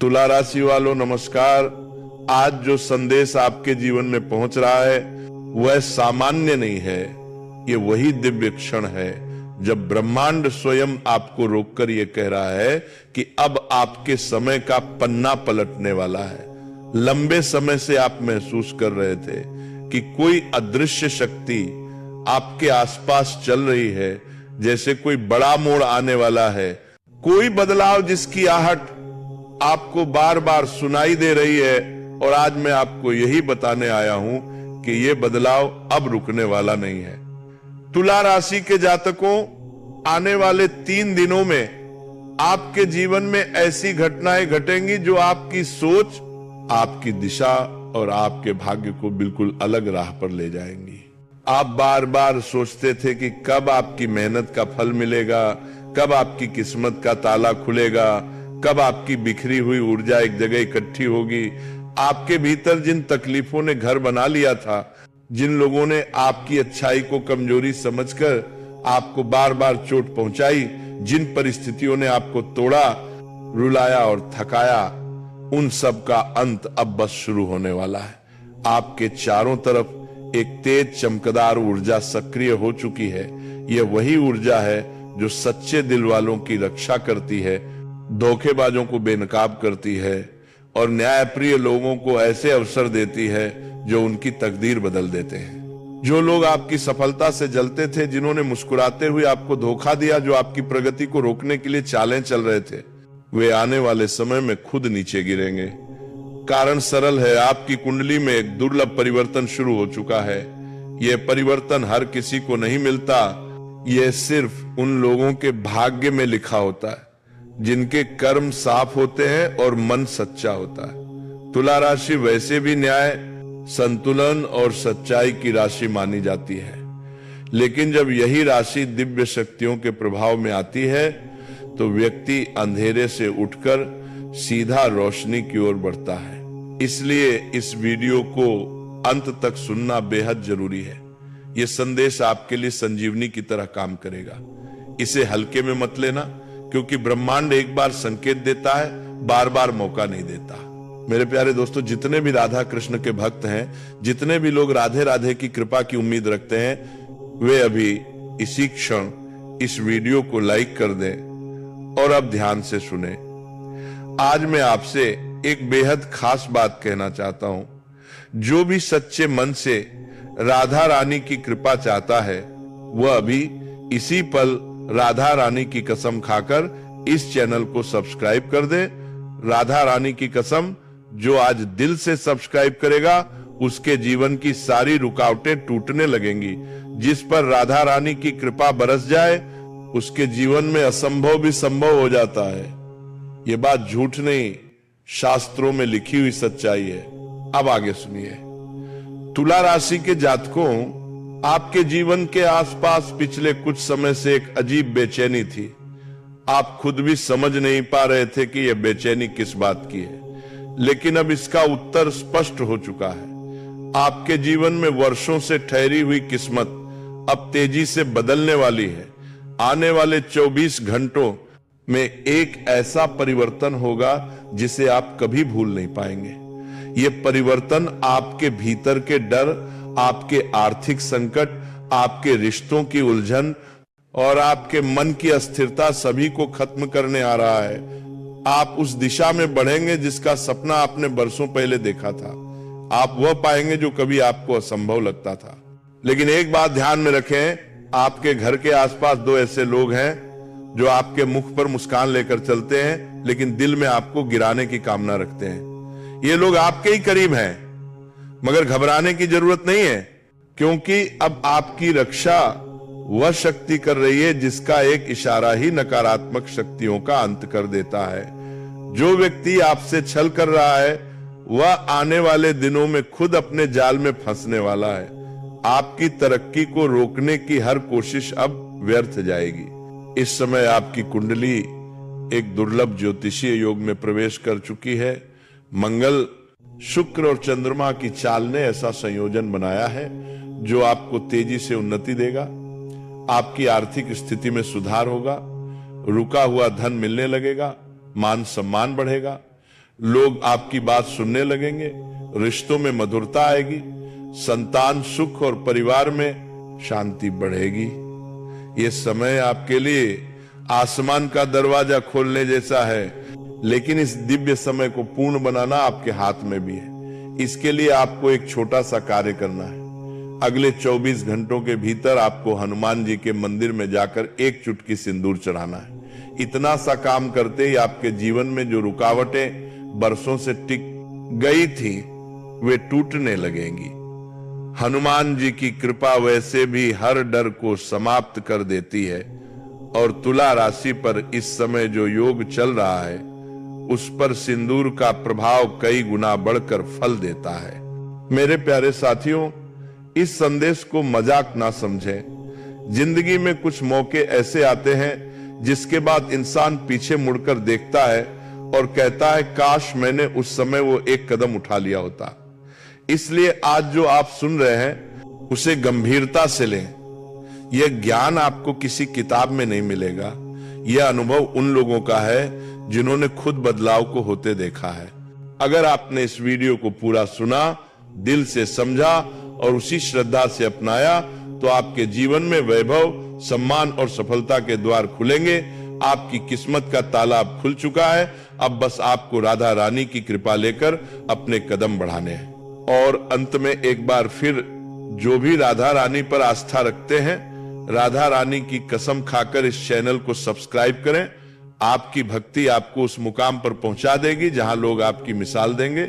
तुला राशि वालों नमस्कार। आज जो संदेश आपके जीवन में पहुंच रहा है वह सामान्य नहीं है, ये वही दिव्य क्षण है जब ब्रह्मांड स्वयं आपको रोककर ये कह रहा है कि अब आपके समय का पन्ना पलटने वाला है। लंबे समय से आप महसूस कर रहे थे कि कोई अदृश्य शक्ति आपके आसपास चल रही है, जैसे कोई बड़ा मोड़ आने वाला है, कोई बदलाव जिसकी आहट आपको बार बार सुनाई दे रही है। और आज मैं आपको यही बताने आया हूं कि यह बदलाव अब रुकने वाला नहीं है। तुला राशि के जातकों, आने वाले 3 दिनों में आपके जीवन में ऐसी घटनाएं घटेंगी जो आपकी सोच, आपकी दिशा और आपके भाग्य को बिल्कुल अलग राह पर ले जाएंगी। आप बार बार सोचते थे कि कब आपकी मेहनत का फल मिलेगा, कब आपकी किस्मत का ताला खुलेगा, कब आपकी बिखरी हुई ऊर्जा एक जगह इकट्ठी होगी। आपके भीतर जिन तकलीफों ने घर बना लिया था, जिन लोगों ने आपकी अच्छाई को कमजोरी समझकर आपको बार बार चोट पहुंचाई, जिन परिस्थितियों ने आपको तोड़ा, रुलाया और थकाया, उन सब का अंत अब बस शुरू होने वाला है। आपके चारों तरफ एक तेज चमकदार ऊर्जा सक्रिय हो चुकी है। यह वही ऊर्जा है जो सच्चे दिल वालों की रक्षा करती है, धोखेबाजों को बेनकाब करती है और न्यायप्रिय लोगों को ऐसे अवसर देती है जो उनकी तकदीर बदल देते हैं। जो लोग आपकी सफलता से जलते थे, जिन्होंने मुस्कुराते हुए आपको धोखा दिया, जो आपकी प्रगति को रोकने के लिए चालें चल रहे थे, वे आने वाले समय में खुद नीचे गिरेंगे। कारण सरल है, आपकी कुंडली में एक दुर्लभ परिवर्तन शुरू हो चुका है। यह परिवर्तन हर किसी को नहीं मिलता, यह सिर्फ उन लोगों के भाग्य में लिखा होता है जिनके कर्म साफ होते हैं और मन सच्चा होता है। तुला राशि वैसे भी न्याय, संतुलन और सच्चाई की राशि मानी जाती है, लेकिन जब यही राशि दिव्य शक्तियों के प्रभाव में आती है तो व्यक्ति अंधेरे से उठकर सीधा रोशनी की ओर बढ़ता है। इसलिए इस वीडियो को अंत तक सुनना बेहद जरूरी है। यह संदेश आपके लिए संजीवनी की तरह काम करेगा। इसे हल्के में मत लेना, क्योंकि ब्रह्मांड एक बार संकेत देता है, बार बार मौका नहीं देता। मेरे प्यारे दोस्तों, जितने भी राधा कृष्ण के भक्त हैं, जितने भी लोग राधे राधे की कृपा की उम्मीद रखते हैं, वे अभी इसी क्षण इस वीडियो को लाइक कर दें और अब ध्यान से सुने। आज मैं आपसे एक बेहद खास बात कहना चाहता हूं। जो भी सच्चे मन से राधा रानी की कृपा चाहता है, वह अभी इसी पल राधा रानी की कसम खाकर इस चैनल को सब्सक्राइब कर दे। राधा रानी की कसम, जो आज दिल से सब्सक्राइब करेगा उसके जीवन की सारी रुकावटें टूटने लगेंगी। जिस पर राधा रानी की कृपा बरस जाए, उसके जीवन में असंभव भी संभव हो जाता है। यह बात झूठ नहीं, शास्त्रों में लिखी हुई सच्चाई है। अब आगे सुनिए। तुला राशि के जातकों, आपके जीवन के आसपास पिछले कुछ समय से एक अजीब बेचैनी थी। आप खुद भी समझ नहीं पा रहे थे कि यह बेचैनी किस बात की है, लेकिन अब इसका उत्तर स्पष्ट हो चुका है। आपके जीवन में वर्षों से ठहरी हुई किस्मत अब तेजी से बदलने वाली है। आने वाले 24 घंटों में एक ऐसा परिवर्तन होगा जिसे आप कभी भूल नहीं पाएंगे। यह परिवर्तन आपके भीतर के डर, आपके आर्थिक संकट, आपके रिश्तों की उलझन और आपके मन की अस्थिरता सभी को खत्म करने आ रहा है। आप उस दिशा में बढ़ेंगे जिसका सपना आपने बरसों पहले देखा था। आप वह पाएंगे जो कभी आपको असंभव लगता था। लेकिन एक बात ध्यान में रखें, आपके घर के आसपास 2 ऐसे लोग हैं जो आपके मुख पर मुस्कान लेकर चलते हैं, लेकिन दिल में आपको गिराने की कामना रखते हैं। ये लोग आपके ही करीब हैं, मगर घबराने की जरूरत नहीं है, क्योंकि अब आपकी रक्षा वह शक्ति कर रही है जिसका एक इशारा ही नकारात्मक शक्तियों का अंत कर देता है। जो व्यक्ति आपसे छल कर रहा है, वह आने वाले दिनों में खुद अपने जाल में फंसने वाला है। आपकी तरक्की को रोकने की हर कोशिश अब व्यर्थ जाएगी। इस समय आपकी कुंडली एक दुर्लभ ज्योतिषीय योग में प्रवेश कर चुकी है। मंगल, शुक्र और चंद्रमा की चाल ने ऐसा संयोजन बनाया है जो आपको तेजी से उन्नति देगा। आपकी आर्थिक स्थिति में सुधार होगा, रुका हुआ धन मिलने लगेगा, मान सम्मान बढ़ेगा, लोग आपकी बात सुनने लगेंगे, रिश्तों में मधुरता आएगी, संतान सुख और परिवार में शांति बढ़ेगी। ये समय आपके लिए आसमान का दरवाजा खोलने जैसा है, लेकिन इस दिव्य समय को पूर्ण बनाना आपके हाथ में भी है। इसके लिए आपको एक छोटा सा कार्य करना है। अगले 24 घंटों के भीतर आपको हनुमान जी के मंदिर में जाकर एक चुटकी सिंदूर चढ़ाना है। इतना सा काम करते ही आपके जीवन में जो रुकावटें बरसों से टिक गई थी वे टूटने लगेंगी। हनुमान जी की कृपा वैसे भी हर डर को समाप्त कर देती है और तुला राशि पर इस समय जो योग चल रहा है उस पर सिंदूर का प्रभाव कई गुना बढ़कर फल देता है। मेरे प्यारे साथियों, इस संदेश को मजाक ना समझें। जिंदगी में कुछ मौके ऐसे आते हैं जिसके बाद इंसान पीछे मुड़कर देखता है और कहता है काश मैंने उस समय वो एक कदम उठा लिया होता। इसलिए आज जो आप सुन रहे हैं उसे गंभीरता से लें। यह ज्ञान आपको किसी किताब में नहीं मिलेगा। यह अनुभव उन लोगों का है जिन्होंने खुद बदलाव को होते देखा है। अगर आपने इस वीडियो को पूरा सुना, दिल से समझा और उसी श्रद्धा से अपनाया तो आपके जीवन में वैभव, सम्मान और सफलता के द्वार खुलेंगे। आपकी किस्मत का ताला अब खुल चुका है। अब बस आपको राधा रानी की कृपा लेकर अपने कदम बढ़ाने हैं। और अंत में एक बार फिर जो भी राधा रानी पर आस्था रखते हैं, राधा रानी की कसम खाकर इस चैनल को सब्सक्राइब करें। आपकी भक्ति आपको उस मुकाम पर पहुंचा देगी जहां लोग आपकी मिसाल देंगे।